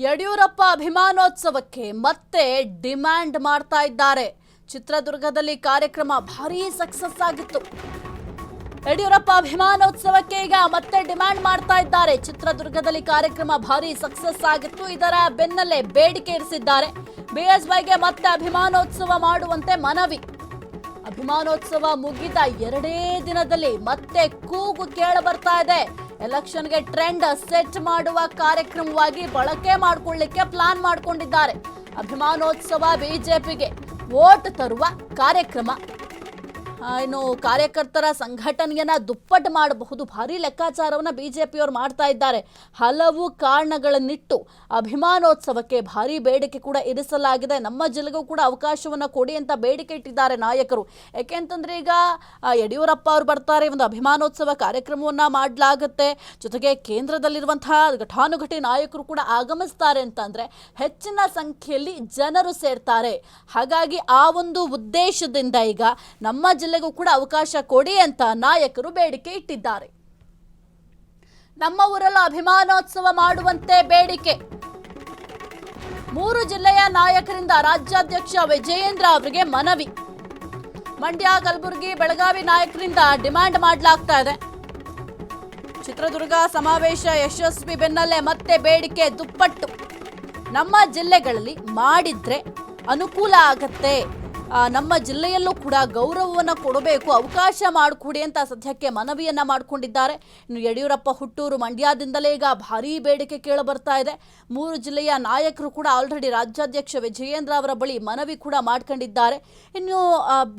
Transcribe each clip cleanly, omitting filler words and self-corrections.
ಯಡಿಯೂರಪ್ಪ ಅಭಿಮಾನೋತ್ಸವಕ್ಕೆ ಮತ್ತೆ ಡಿಮ್ಯಾಂಡ್ ಮಾಡ್ತಾ ಇದ್ದಾರೆ. ಚಿತ್ರದುರ್ಗದಲ್ಲಿ ಕಾರ್ಯಕ್ರಮ ಭಾರೀ ಸಕ್ಸಸ್ ಆಗಿತ್ತು. ಯಡಿಯೂರಪ್ಪ ಅಭಿಮಾನೋತ್ಸವಕ್ಕೆ ಈಗ ಮತ್ತೆ ಡಿಮ್ಯಾಂಡ್ ಮಾಡ್ತಾ ಇದ್ದಾರೆ. ಚಿತ್ರದುರ್ಗದಲ್ಲಿ ಕಾರ್ಯಕ್ರಮ ಭಾರೀ ಸಕ್ಸಸ್ ಆಗಿತ್ತು. ಇದರ ಬೆನ್ನಲ್ಲೇ ಬೇಡಿಕೆ ಇರಿಸಿದ್ದಾರೆ. ಬಿಎಸ್ವೈಗೆ ಮತ್ತೆ ಅಭಿಮಾನೋತ್ಸವ ಮಾಡುವಂತೆ ಮನವಿ. ಅಭಿಮಾನೋತ್ಸವ ಮುಗಿದ 2 ದಿನದಲ್ಲಿ ಮತ್ತೆ ಕೂಗು ಕೇಳಿ ಬರ್ತಾ ಇದೆ. ಎಲೆಕ್ಷನ್ಗೆ ಟ್ರೆಂಡ್ ಸೆಟ್ ಮಾಡುವ ಕಾರ್ಯಕ್ರಮವಾಗಿ ಬಳಕೆ ಮಾಡಿಕೊಳ್ಳಿಕ್ಕೆ ಪ್ಲಾನ್ ಮಾಡಿಕೊಂಡಿದ್ದಾರೆ. ಅಭಿಮಾನೋತ್ಸವ ಬಿಜೆಪಿಗೆ ವೋಟ್ ತರುವ ಕಾರ್ಯಕ್ರಮ. ಇನ್ನು ಕಾರ್ಯಕರ್ತರ ಸಂಘಟನೆಯನ್ನ ದುಪ್ಪಟ್ಟು ಮಾಡಬಹುದು. ಭಾರಿ ಲೆಕ್ಕಾಚಾರವನ್ನ ಬಿಜೆಪಿಯವರು ಮಾಡ್ತಾ ಇದ್ದಾರೆ. ಹಲವು ಕಾರಣಗಳನ್ನಿಟ್ಟು ಅಭಿಮಾನೋತ್ಸವಕ್ಕೆ ಭಾರಿ ಬೇಡಿಕೆ ಕೂಡ ಇರಿಸಲಾಗಿದೆ. ನಮ್ಮ ಜಿಲ್ಲೆಗೂ ಕೂಡ ಅವಕಾಶವನ್ನ ಕೊಡಿ ಅಂತ ಬೇಡಿಕೆ ಇಟ್ಟಿದ್ದಾರೆ ನಾಯಕರು. ಯಾಕೆಂತಂದ್ರೆ ಈಗ ಯಡಿಯೂರಪ್ಪ ಅವರು ಬರ್ತಾರೆ, ಒಂದು ಅಭಿಮಾನೋತ್ಸವ ಕಾರ್ಯಕ್ರಮವನ್ನ ಮಾಡಲಾಗುತ್ತೆ. ಜೊತೆಗೆ ಕೇಂದ್ರದಲ್ಲಿರುವಂತಹ ಘಟಾನುಘಟಿ ನಾಯಕರು ಕೂಡ ಆಗಮಿಸ್ತಾರೆ ಅಂತಂದ್ರೆ ಹೆಚ್ಚಿನ ಸಂಖ್ಯೆಯಲ್ಲಿ ಜನರು ಸೇರ್ತಾರೆ. ಹಾಗಾಗಿ ಆ ಒಂದು ಉದ್ದೇಶದಿಂದ ಈಗ ನಮ್ಮ ಜಿಲ್ಲೆಗೂ ಕೂಡ ಅವಕಾಶ ಕೊಡಿ ಅಂತ ನಾಯಕರು ಬೇಡಿಕೆ ಇಟ್ಟಿದ್ದಾರೆ. ನಮ್ಮ ಊರಲ್ಲೂ ಅಭಿಮಾನೋತ್ಸವ ಮಾಡುವಂತೆ ಬೇಡಿಕೆ. 3 ಜಿಲ್ಲೆಯ ನಾಯಕರಿಂದ ರಾಜ್ಯಾಧ್ಯಕ್ಷ ವಿಜಯೇಂದ್ರ ಅವರಿಗೆ ಮನವಿ. ಮಂಡ್ಯ, ಕಲಬುರಗಿ, ಬೆಳಗಾವಿ ನಾಯಕರಿಂದ ಡಿಮ್ಯಾಂಡ್ ಮಾಡಲಾಗ್ತಾ ಇದೆ. ಚಿತ್ರದುರ್ಗ ಸಮಾವೇಶ ಯಶಸ್ವಿ ಬೆನ್ನಲ್ಲೇ ಮತ್ತೆ ಬೇಡಿಕೆ ದುಪ್ಪಟ್ಟು. ನಮ್ಮ ಜಿಲ್ಲೆಗಳಲ್ಲಿ ಮಾಡಿದ್ರೆ ಅನುಕೂಲ ಆಗತ್ತೆ. ನಮ್ಮ ಜಿಲ್ಲೆಯಲ್ಲೂ ಕೂಡ ಗೌರವವನ್ನು ಕೊಡಬೇಕು, ಅವಕಾಶ ಮಾಡಿಕೊಡಿ ಅಂತ ಸದ್ಯಕ್ಕೆ ಮನವಿಯನ್ನ ಮಾಡಿಕೊಂಡಿದ್ದಾರೆ. ಇನ್ನು ಯಡಿಯೂರಪ್ಪ ಹುಟ್ಟೂರು ಮಂಡ್ಯದಿಂದಲೇ ಈಗ ಭಾರೀ ಬೇಡಿಕೆ ಕೇಳಿ ಬರ್ತಾ ಇದೆ. 3 ಜಿಲ್ಲೆಯ ನಾಯಕರು ಕೂಡ ಆಲ್ರೆಡಿ ರಾಜ್ಯಾಧ್ಯಕ್ಷ ವಿಜಯೇಂದ್ರ ಅವರ ಬಳಿ ಮನವಿ ಕೂಡ ಮಾಡ್ಕೊಂಡಿದ್ದಾರೆ. ಇನ್ನು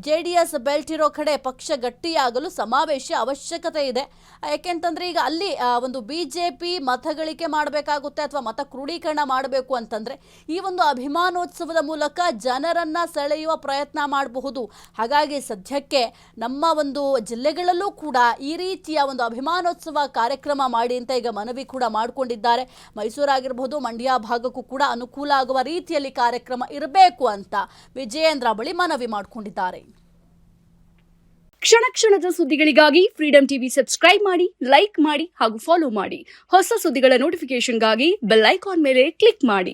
JDS ಬೆಲ್ಟ್ ಇರೋ ಕಡೆ ಪಕ್ಷ ಗಟ್ಟಿಯಾಗಲು ಸಮಾವೇಶ ಅವಶ್ಯಕತೆ ಇದೆ. ಯಾಕೆಂತಂದ್ರೆ ಈಗ ಅಲ್ಲಿ ಒಂದು ಬಿಜೆಪಿ ಮತಗಳಿಕೆ ಮಾಡಬೇಕಾಗುತ್ತೆ ಅಥವಾ ಮತ ಕ್ರೋಢೀಕರಣ ಮಾಡಬೇಕು ಅಂತಂದ್ರೆ ಈ ಒಂದು ಅಭಿಮಾನೋತ್ಸವದ ಮೂಲಕ ಜನರನ್ನ ಸೆಳೆಯುವ ಪ್ರಯತ್ನ ಮಾಡಬಹುದು. ಹಾಗಾಗಿ ಸದ್ಯಕ್ಕೆ ನಮ್ಮ ಒಂದು ಜಿಲ್ಲೆಗಳಲ್ಲೂ ಕೂಡ ಈ ರೀತಿಯ ಒಂದು ಅಭಿಮಾನೋತ್ಸವ ಕಾರ್ಯಕ್ರಮ ಮಾಡಿ ಅಂತ ಈಗ ಮನವಿ ಕೂಡ ಮಾಡಿಕೊಂಡಿದ್ದಾರೆ. ಮೈಸೂರಾಗಿರಬಹುದು, ಮಂಡ್ಯ ಭಾಗಕ್ಕೂ ಕೂಡ ಅನುಕೂಲ ಆಗುವ ರೀತಿಯಲ್ಲಿ ಕಾರ್ಯಕ್ರಮ ಇರಬೇಕು ಅಂತ ವಿಜಯೇಂದ್ರ ಬಳಿ ಮನವಿ ಮಾಡಿಕೊಂಡಿದ್ದಾರೆ. ಕ್ಷಣ ಕ್ಷಣದ ಸುದ್ದಿಗಳಿಗಾಗಿ ಫ್ರೀಡಂ ಟಿವಿ ಸಬ್ಸ್ಕ್ರೈಬ್ ಮಾಡಿ, ಲೈಕ್ ಮಾಡಿ ಹಾಗೂ ಫಾಲೋ ಮಾಡಿ. ಹೊಸ ಸುದ್ದಿಗಳ ನೋಟಿಫಿಕೇಶನ್ಗಾಗಿ ಬೆಲ್ ಐಕಾನ್ ಮೇಲೆ ಕ್ಲಿಕ್ ಮಾಡಿ.